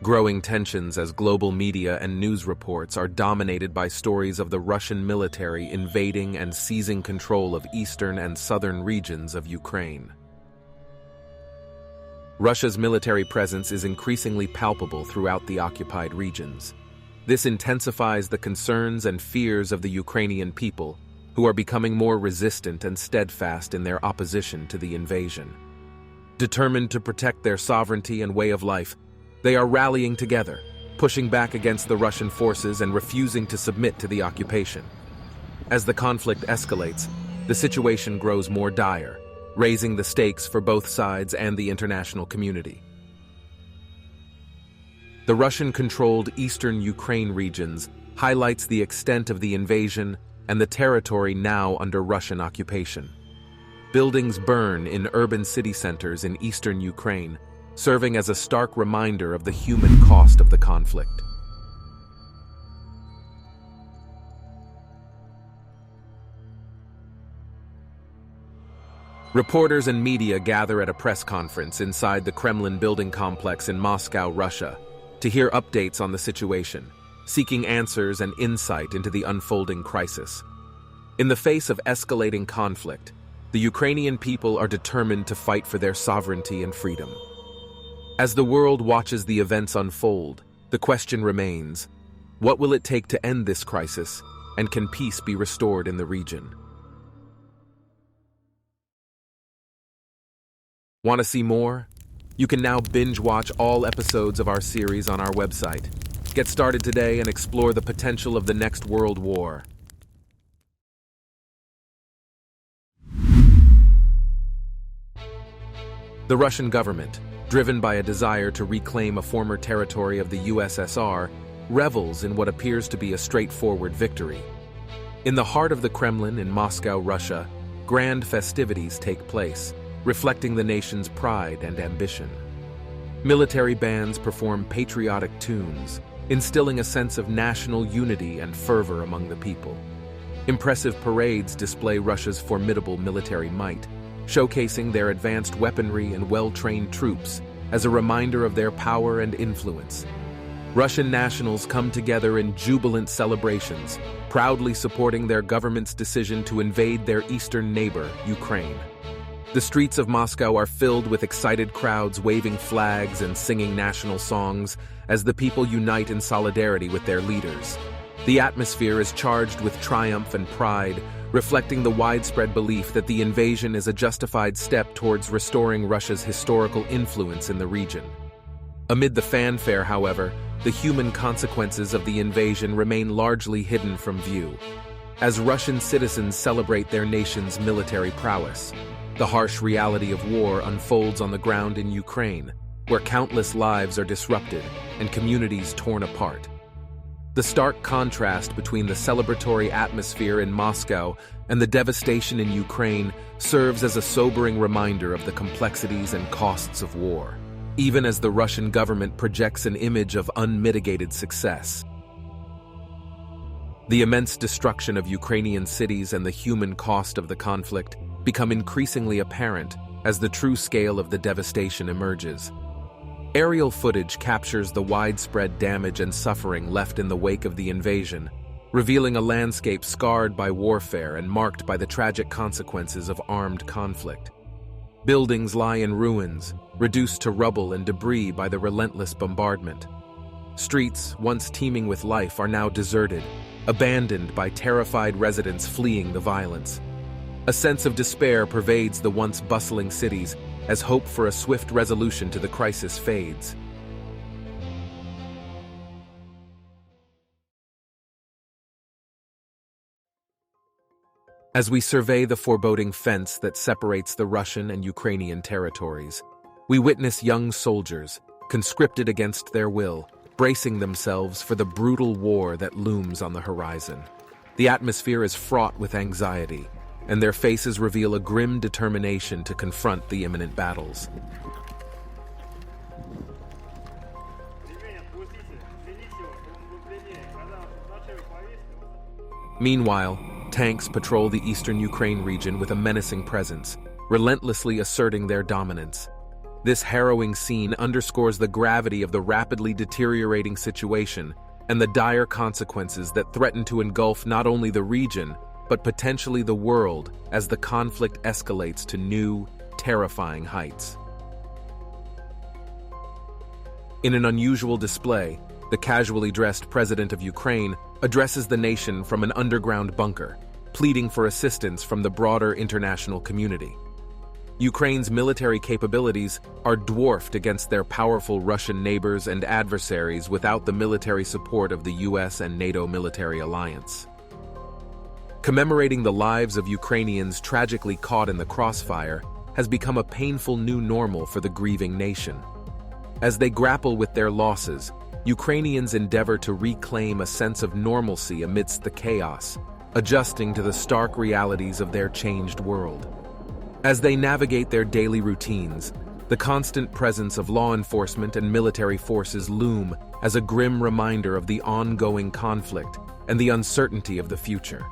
Growing tensions as global media and news reports are dominated by stories of the Russian military invading and seizing control of eastern and southern regions of Ukraine. Russia's military presence is increasingly palpable throughout the occupied regions. This intensifies the concerns and fears of the Ukrainian people, who are becoming more resistant and steadfast in their opposition to the invasion. Determined to protect their sovereignty and way of life, they are rallying together, pushing back against the Russian forces and refusing to submit to the occupation. As the conflict escalates, the situation grows more dire, raising the stakes for both sides and the international community. The Russian-controlled eastern Ukraine regions highlights the extent of the invasion and the territory now under Russian occupation. Buildings burn in urban city centers in eastern Ukraine, serving as a stark reminder of the human cost of the conflict. Reporters and media gather at a press conference inside the Kremlin building complex in Moscow, Russia, to hear updates on the situation, seeking answers and insight into the unfolding crisis. In the face of escalating conflict, the Ukrainian people are determined to fight for their sovereignty and freedom. As the world watches the events unfold, the question remains, what will it take to end this crisis, and can peace be restored in the region? Want to see more? You can now binge-watch all episodes of our series on our website. Get started today and explore the potential of the next world war. The Russian government, driven by a desire to reclaim a former territory of the USSR, revels in what appears to be a straightforward victory. In the heart of the Kremlin in Moscow, Russia, grand festivities take place, reflecting the nation's pride and ambition. Military bands perform patriotic tunes, instilling a sense of national unity and fervor among the people. Impressive parades display Russia's formidable military might, showcasing their advanced weaponry and well-trained troops as a reminder of their power and influence. Russian nationals come together in jubilant celebrations, proudly supporting their government's decision to invade their eastern neighbor, Ukraine. The streets of Moscow are filled with excited crowds waving flags and singing national songs as the people unite in solidarity with their leaders. The atmosphere is charged with triumph and pride, reflecting the widespread belief that the invasion is a justified step towards restoring Russia's historical influence in the region. Amid the fanfare, however, the human consequences of the invasion remain largely hidden from view. As Russian citizens celebrate their nation's military prowess, the harsh reality of war unfolds on the ground in Ukraine, where countless lives are disrupted and communities torn apart. The stark contrast between the celebratory atmosphere in Moscow and the devastation in Ukraine serves as a sobering reminder of the complexities and costs of war, even as the Russian government projects an image of unmitigated success. The immense destruction of Ukrainian cities and the human cost of the conflict become increasingly apparent as the true scale of the devastation emerges. Aerial footage captures the widespread damage and suffering left in the wake of the invasion, revealing a landscape scarred by warfare and marked by the tragic consequences of armed conflict. Buildings lie in ruins, reduced to rubble and debris by the relentless bombardment. Streets, once teeming with life, are now deserted, abandoned by terrified residents fleeing the violence. A sense of despair pervades the once bustling cities as hope for a swift resolution to the crisis fades. As we survey the foreboding fence that separates the Russian and Ukrainian territories, we witness young soldiers, conscripted against their will, bracing themselves for the brutal war that looms on the horizon. The atmosphere is fraught with anxiety, and their faces reveal a grim determination to confront the imminent battles. Meanwhile, tanks patrol the eastern Ukraine region with a menacing presence, relentlessly asserting their dominance. This harrowing scene underscores the gravity of the rapidly deteriorating situation and the dire consequences that threaten to engulf not only the region, but potentially the world as the conflict escalates to new, terrifying heights. In an unusual display, the casually dressed president of Ukraine addresses the nation from an underground bunker, pleading for assistance from the broader international community. Ukraine's military capabilities are dwarfed against their powerful Russian neighbors and adversaries without the military support of the US and NATO military alliance. Commemorating the lives of Ukrainians tragically caught in the crossfire has become a painful new normal for the grieving nation. As they grapple with their losses, Ukrainians endeavor to reclaim a sense of normalcy amidst the chaos, adjusting to the stark realities of their changed world. As they navigate their daily routines, the constant presence of law enforcement and military forces loom as a grim reminder of the ongoing conflict and the uncertainty of the future.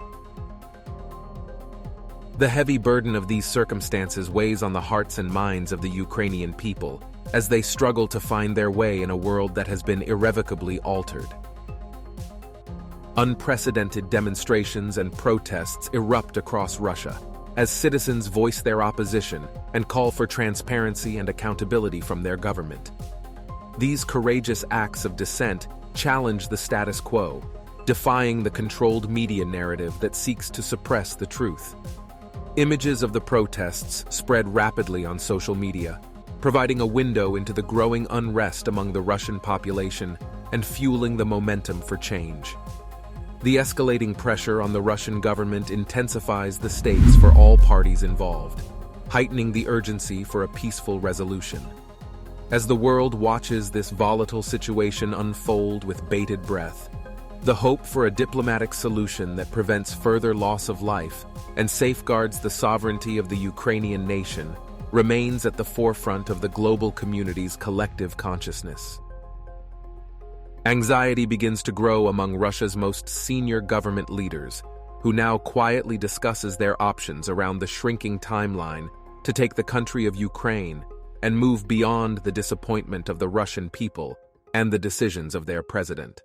The heavy burden of these circumstances weighs on the hearts and minds of the Ukrainian people as they struggle to find their way in a world that has been irrevocably altered. Unprecedented demonstrations and protests erupt across Russia as citizens voice their opposition and call for transparency and accountability from their government. These courageous acts of dissent challenge the status quo, defying the controlled media narrative that seeks to suppress the truth. Images of the protests spread rapidly on social media, providing a window into the growing unrest among the Russian population and fueling the momentum for change. The escalating pressure on the Russian government intensifies the stakes for all parties involved, heightening the urgency for a peaceful resolution. As the world watches this volatile situation unfold with bated breath, the hope for a diplomatic solution that prevents further loss of life and safeguards the sovereignty of the Ukrainian nation remains at the forefront of the global community's collective consciousness. Anxiety begins to grow among Russia's most senior government leaders, who now quietly discusses their options around the shrinking timeline to take the country of Ukraine and move beyond the disappointment of the Russian people and the decisions of their president.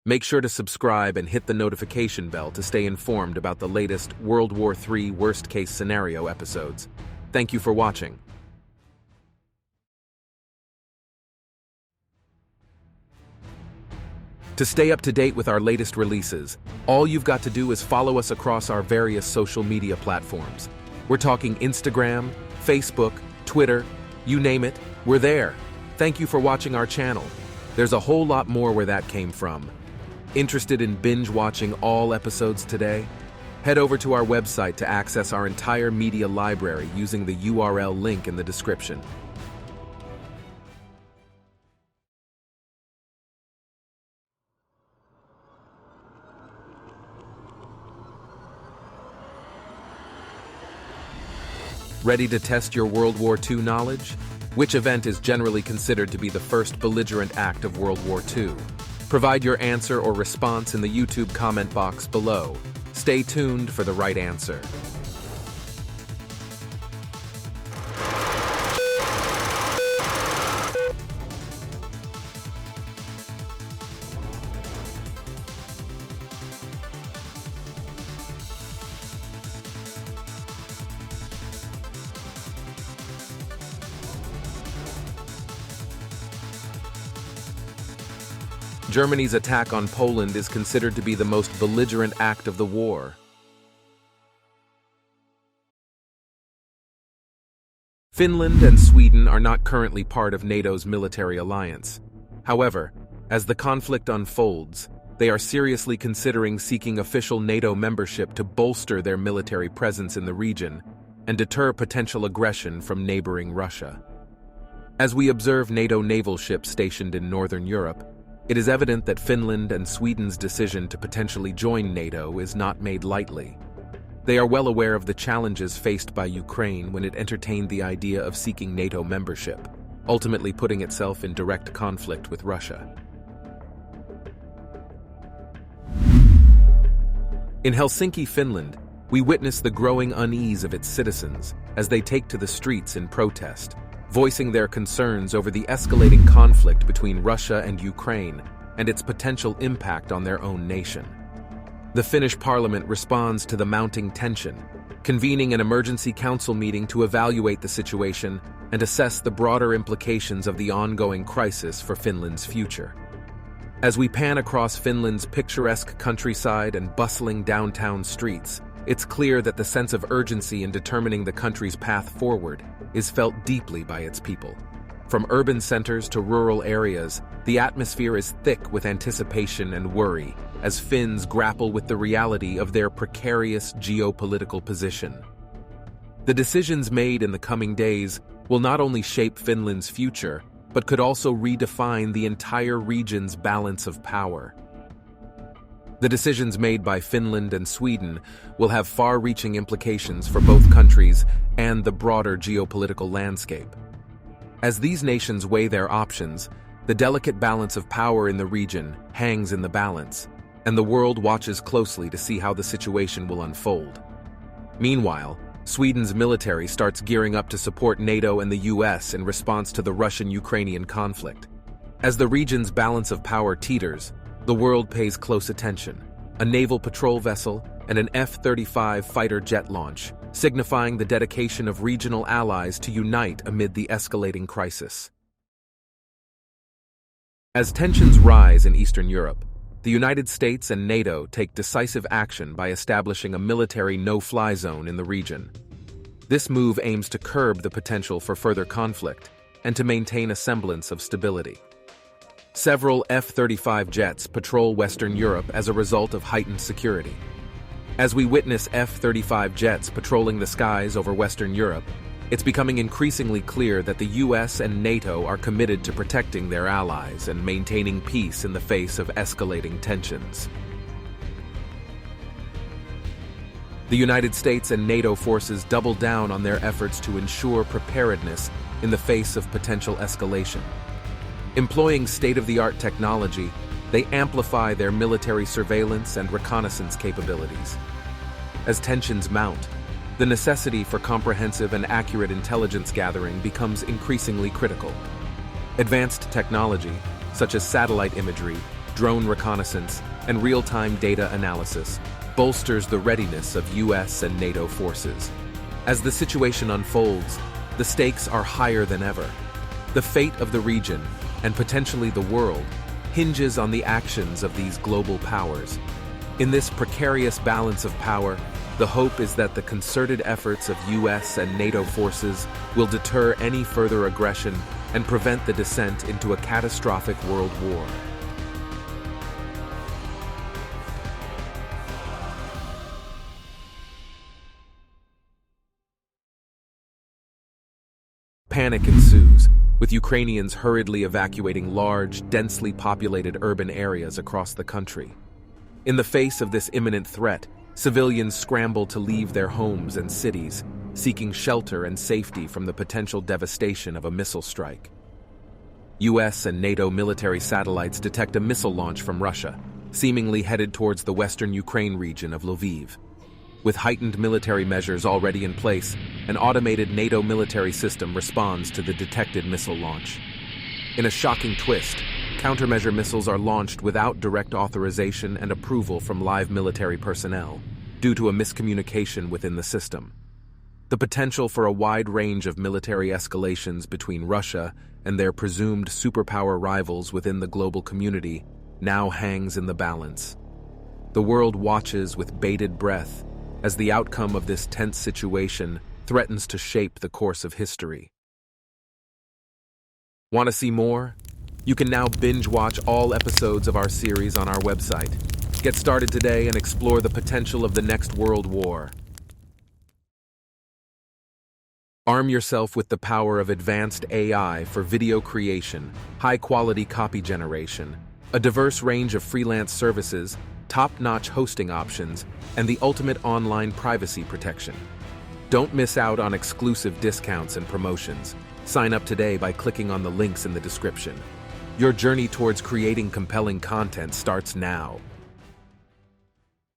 Make sure to subscribe and hit the notification bell to stay informed about the latest World War III worst-case scenario episodes. Thank you for watching. To stay up to date with our latest releases, all you've got to do is follow us across our various social media platforms. We're talking Instagram, Facebook, Twitter, you name it, we're there. Thank you for watching our channel. There's a whole lot more where that came from. Interested in binge-watching all episodes today? Head over to our website to access our entire media library using the URL link in the description. Ready to test your World War II knowledge? Which event is generally considered to be the first belligerent act of World War II? Provide your answer or response in the YouTube comment box below. Stay tuned for the right answer. Germany's attack on Poland is considered to be the most belligerent act of the war. Finland and Sweden are not currently part of NATO's military alliance. However, as the conflict unfolds, they are seriously considering seeking official NATO membership to bolster their military presence in the region and deter potential aggression from neighboring Russia. As we observe NATO naval ships stationed in Northern Europe, it is evident that Finland and Sweden's decision to potentially join NATO is not made lightly. They are well aware of the challenges faced by Ukraine when it entertained the idea of seeking NATO membership, ultimately putting itself in direct conflict with Russia. In Helsinki, Finland, we witness the growing unease of its citizens as they take to the streets in protest, voicing their concerns over the escalating conflict between Russia and Ukraine and its potential impact on their own nation. The Finnish parliament responds to the mounting tension, convening an emergency council meeting to evaluate the situation and assess the broader implications of the ongoing crisis for Finland's future. As we pan across Finland's picturesque countryside and bustling downtown streets, it's clear that the sense of urgency in determining the country's path forward is felt deeply by its people. From urban centers to rural areas, the atmosphere is thick with anticipation and worry as Finns grapple with the reality of their precarious geopolitical position. The decisions made in the coming days will not only shape Finland's future, but could also redefine the entire region's balance of power. The decisions made by Finland and Sweden will have far-reaching implications for both countries and the broader geopolitical landscape. As these nations weigh their options, the delicate balance of power in the region hangs in the balance, and the world watches closely to see how the situation will unfold. Meanwhile, Sweden's military starts gearing up to support NATO and the US in response to the Russian-Ukrainian conflict. As the region's balance of power teeters, the world pays close attention. A naval patrol vessel and an F-35 fighter jet launch, signifying the dedication of regional allies to unite amid the escalating crisis. As tensions rise in Eastern Europe, the United States and NATO take decisive action by establishing a military no-fly zone in the region. This move aims to curb the potential for further conflict and to maintain a semblance of stability. Several F-35 jets patrol Western Europe as a result of heightened security. As we witness F-35 jets patrolling the skies over Western Europe, it's becoming increasingly clear that the US and NATO are committed to protecting their allies and maintaining peace in the face of escalating tensions. The United States and NATO forces double down on their efforts to ensure preparedness in the face of potential escalation. Employing state-of-the-art technology, they amplify their military surveillance and reconnaissance capabilities. As tensions mount, the necessity for comprehensive and accurate intelligence gathering becomes increasingly critical. Advanced technology, such as satellite imagery, drone reconnaissance, and real-time data analysis, bolsters the readiness of US and NATO forces. As the situation unfolds, the stakes are higher than ever. The fate of the region, and potentially the world, hinges on the actions of these global powers. In this precarious balance of power, the hope is that the concerted efforts of US and NATO forces will deter any further aggression and prevent the descent into a catastrophic world war. Panic ensues, with Ukrainians hurriedly evacuating large, densely populated urban areas across the country. In the face of this imminent threat, civilians scramble to leave their homes and cities, seeking shelter and safety from the potential devastation of a missile strike. US and NATO military satellites detect a missile launch from Russia, seemingly headed towards the western Ukraine region of Lviv. With heightened military measures already in place, an automated NATO military system responds to the detected missile launch. In a shocking twist, countermeasure missiles are launched without direct authorization and approval from live military personnel, due to a miscommunication within the system. The potential for a wide range of military escalations between Russia and their presumed superpower rivals within the global community now hangs in the balance. The world watches with bated breath as the outcome of this tense situation threatens to shape the course of history. Want to see more? You can now binge-watch all episodes of our series on our website. Get started today and explore the potential of the next world war. Arm yourself with the power of advanced AI for video creation, high-quality copy generation, a diverse range of freelance services, top-notch hosting options, and the ultimate online privacy protection. Don't miss out on exclusive discounts and promotions. Sign up today by clicking on the links in the description. Your journey towards creating compelling content starts now.